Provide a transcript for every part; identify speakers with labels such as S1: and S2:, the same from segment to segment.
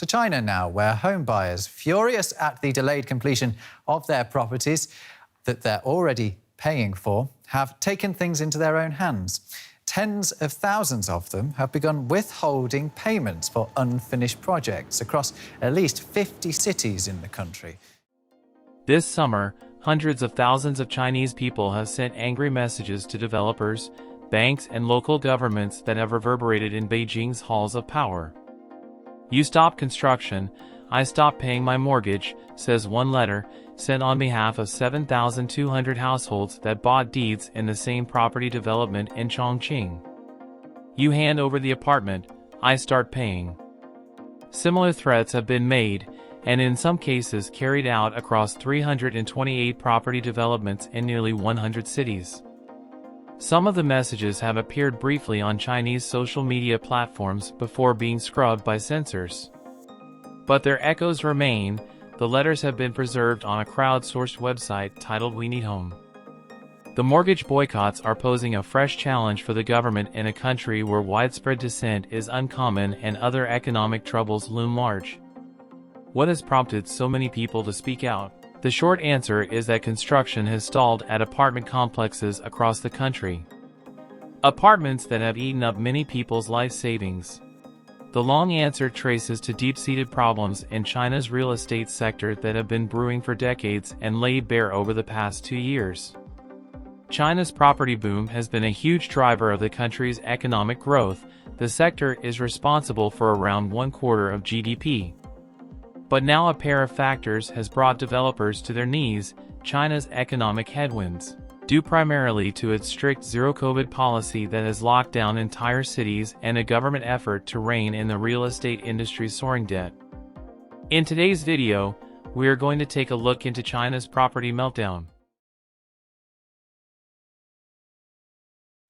S1: to China now, where home buyers, furious at the delayed completion of their properties that they're already paying for, have taken things into their own hands. Tens of thousands of them have begun withholding payments for unfinished projects across at least 50 cities in the country.
S2: This summer, hundreds of thousands of Chinese people have sent angry messages to developers, banks, and local governments that have reverberated in Beijing's halls of power. "You stop construction, I stop paying my mortgage," says one letter, sent on behalf of 7,200 households that bought deeds in the same property development in Chongqing. "You hand over the apartment, I start paying." Similar threats have been made, and in some cases carried out across 328 property developments in nearly 100 cities. Some of the messages have appeared briefly on Chinese social media platforms before being scrubbed by censors. But their echoes remain. The letters have been preserved on a crowdsourced website titled We Need Home. The mortgage boycotts are posing a fresh challenge for the government in a country where widespread dissent is uncommon and other economic troubles loom large. What has prompted so many people to speak out? The short answer is that construction has stalled at apartment complexes across the country. Apartments that have eaten up many people's life savings. The long answer traces to deep-seated problems in China's real estate sector that have been brewing for decades and laid bare over the past 2 years. China's property boom has been a huge driver of the country's economic growth. The sector is responsible for around 1/4 of GDP. But now a pair of factors has brought developers to their knees: China's economic headwinds, due primarily to its strict zero-COVID policy that has locked down entire cities, and a government effort to rein in the real estate industry's soaring debt. In today's video, we are going to take a look into China's property meltdown.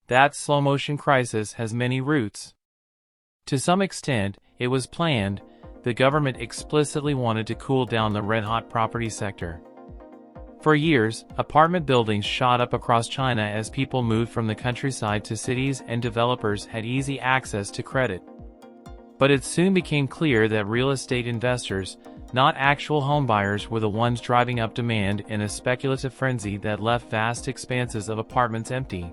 S2: That slow-motion crisis has many roots. To some extent, it was planned. The government explicitly wanted to cool down the red-hot property sector. For years, apartment buildings shot up across China as people moved from the countryside to cities and developers had easy access to credit. But it soon became clear that real estate investors, not actual homebuyers, were the ones driving up demand in a speculative frenzy that left vast expanses of apartments empty.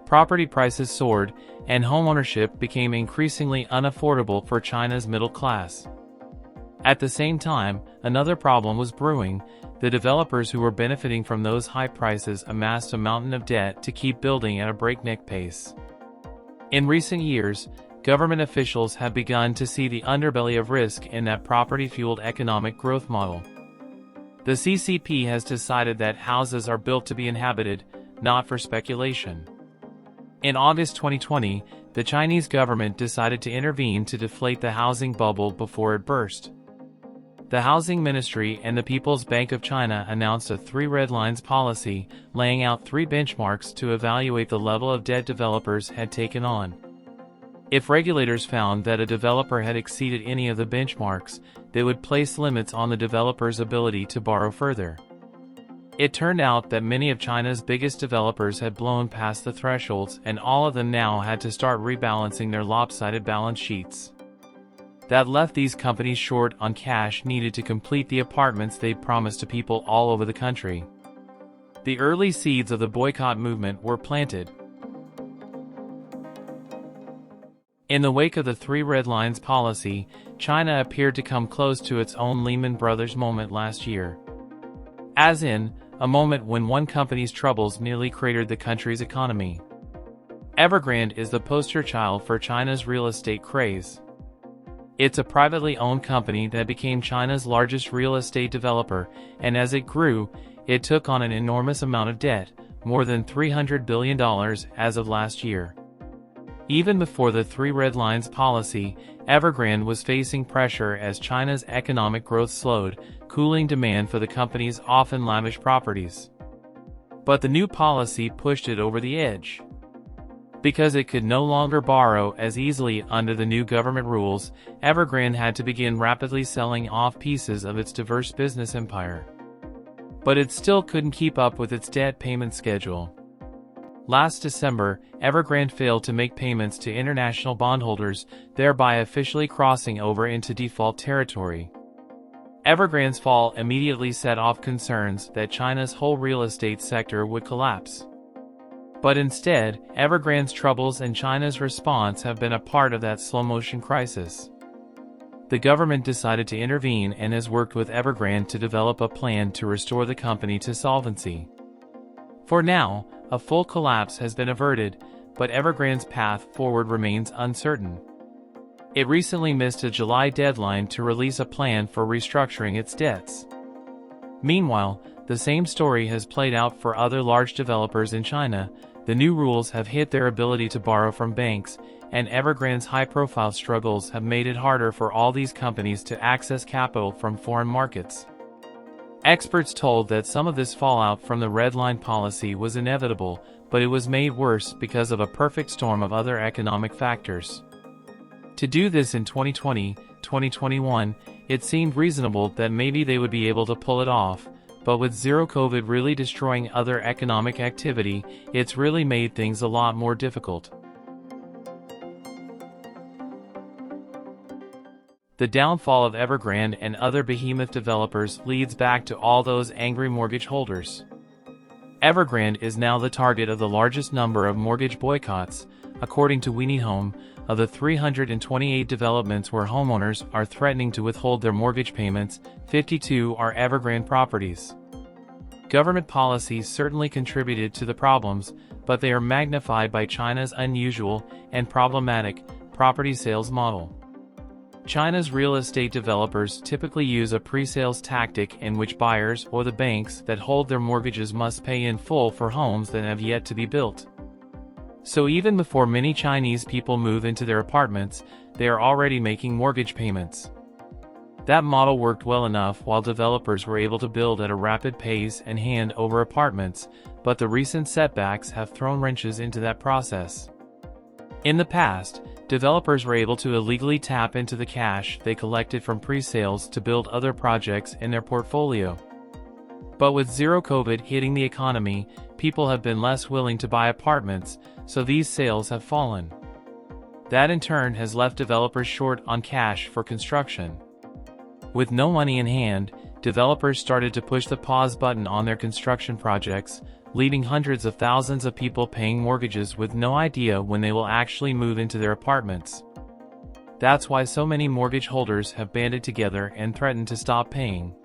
S2: Property prices soared, and homeownership became increasingly unaffordable for China's middle class. At the same time, another problem was brewing. The developers who were benefiting from those high prices amassed a mountain of debt to keep building at a breakneck pace. In recent years, government officials have begun to see the underbelly of risk in that property-fueled economic growth model. The CCP has decided that houses are built to be inhabited, not for speculation. In August 2020, the Chinese government decided to intervene to deflate the housing bubble before it burst. The Housing Ministry and the People's Bank of China announced a 3 red lines policy, laying out 3 benchmarks to evaluate the level of debt developers had taken on. If regulators found that a developer had exceeded any of the benchmarks, they would place limits on the developer's ability to borrow further. It turned out that many of China's biggest developers had blown past the thresholds, and all of them now had to start rebalancing their lopsided balance sheets. That left these companies short on cash needed to complete the apartments they'd promised to people all over the country. The early seeds of the boycott movement were planted. In the wake of the 3 red lines policy, China appeared to come close to its own Lehman Brothers moment last year. As in, a moment when one company's troubles nearly cratered the country's economy. Evergrande is the poster child for China's real estate craze. It's a privately owned company that became China's largest real estate developer, and as it grew, it took on an enormous amount of debt, more than $300 billion as of last year. Even before the 3 red lines policy, Evergrande was facing pressure as China's economic growth slowed, cooling demand for the company's often lavish properties. But the new policy pushed it over the edge. Because it could no longer borrow as easily under the new government rules, Evergrande had to begin rapidly selling off pieces of its diverse business empire. But it still couldn't keep up with its debt payment schedule. Last December, Evergrande failed to make payments to international bondholders, thereby officially crossing over into default territory. Evergrande's fall immediately set off concerns that China's whole real estate sector would collapse. But instead, Evergrande's troubles and China's response have been a part of that slow-motion crisis. The government decided to intervene and has worked with Evergrande to develop a plan to restore the company to solvency. For now, a full collapse has been averted, but Evergrande's path forward remains uncertain. It recently missed a July deadline to release a plan for restructuring its debts. Meanwhile, the same story has played out for other large developers in China. The new rules have hit their ability to borrow from banks, and Evergrande's high-profile struggles have made it harder for all these companies to access capital from foreign markets. Experts told that some of this fallout from the red line policy was inevitable, but it was made worse because of a perfect storm of other economic factors. To do this in 2020, 2021, it seemed reasonable that maybe they would be able to pull it off, but with zero COVID really destroying other economic activity, it's really made things a lot more difficult. The downfall of Evergrande and other behemoth developers leads back to all those angry mortgage holders. Evergrande is now the target of the largest number of mortgage boycotts, according to Weenie Home. Of the 328 developments where homeowners are threatening to withhold their mortgage payments, 52 are Evergrande properties. Government policies certainly contributed to the problems, but they are magnified by China's unusual and problematic property sales model. China's real estate developers typically use a pre-sales tactic in which buyers or the banks that hold their mortgages must pay in full for homes that have yet to be built. So even before many Chinese people move into their apartments, they are already making mortgage payments. That model worked well enough while developers were able to build at a rapid pace and hand over apartments, but the recent setbacks have thrown wrenches into that process. In the past, developers were able to illegally tap into the cash they collected from pre-sales to build other projects in their portfolio. But with zero COVID hitting the economy, people have been less willing to buy apartments, so these sales have fallen. That in turn has left developers short on cash for construction. With no money in hand, developers started to push the pause button on their construction projects, leaving hundreds of thousands of people paying mortgages with no idea when they will actually move into their apartments. That's why so many mortgage holders have banded together and threatened to stop paying.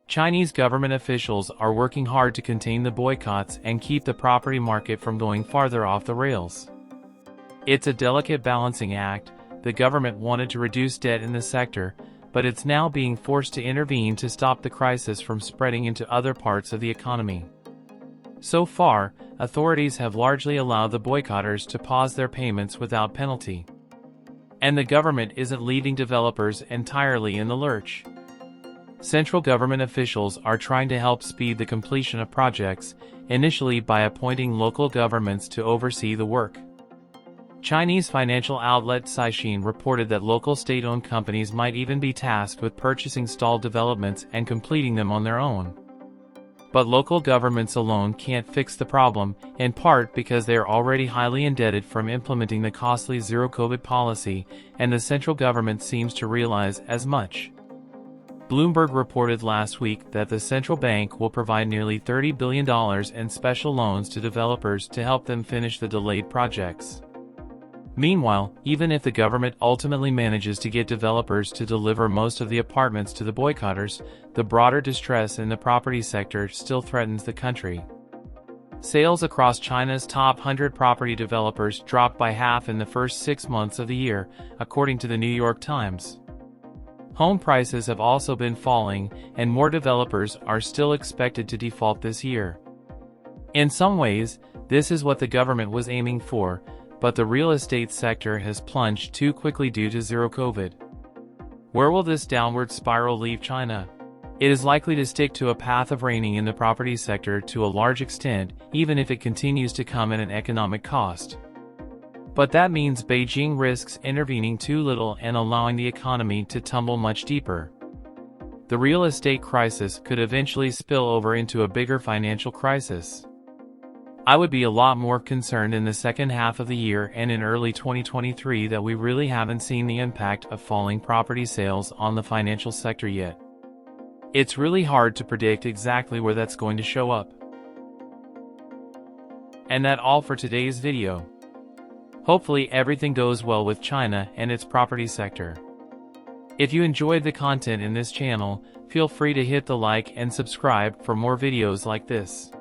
S2: Chinese government officials are working hard to contain the boycotts and keep the property market from going farther off the rails. It's a delicate balancing act. The government wanted to reduce debt in the sector, but it's now being forced to intervene to stop the crisis from spreading into other parts of the economy. So far, authorities have largely allowed the boycotters to pause their payments without penalty. And the government isn't leaving developers entirely in the lurch. Central government officials are trying to help speed the completion of projects, initially by appointing local governments to oversee the work. Chinese financial outlet Caixin reported that local state-owned companies might even be tasked with purchasing stalled developments and completing them on their own. But local governments alone can't fix the problem, in part because they are already highly indebted from implementing the costly zero-COVID policy, and the central government seems to realize as much. Bloomberg reported last week that the central bank will provide nearly $30 billion in special loans to developers to help them finish the delayed projects. Meanwhile, even if the government ultimately manages to get developers to deliver most of the apartments to the boycotters, the broader distress in the property sector still threatens the country. Sales across China's top 100 property developers dropped by half in the first 6 months of the year, according to the New York Times. Home prices have also been falling, and more developers are still expected to default this year. In some ways, this is what the government was aiming for, but the real estate sector has plunged too quickly due to zero COVID. Where will this downward spiral leave China? It is likely to stick to a path of reining in the property sector to a large extent, even if it continues to come at an economic cost. But that means Beijing risks intervening too little and allowing the economy to tumble much deeper. the real estate crisis could eventually spill over into a bigger financial crisis. I would be a lot more concerned in the second half of the year and in early 2023 that we really haven't seen the impact of falling property sales on the financial sector yet. It's really hard to predict exactly where that's going to show up. And that's all for today's video. Hopefully everything goes well with China and its property sector. If you enjoyed the content in this channel, feel free to hit the like and subscribe for more videos like this.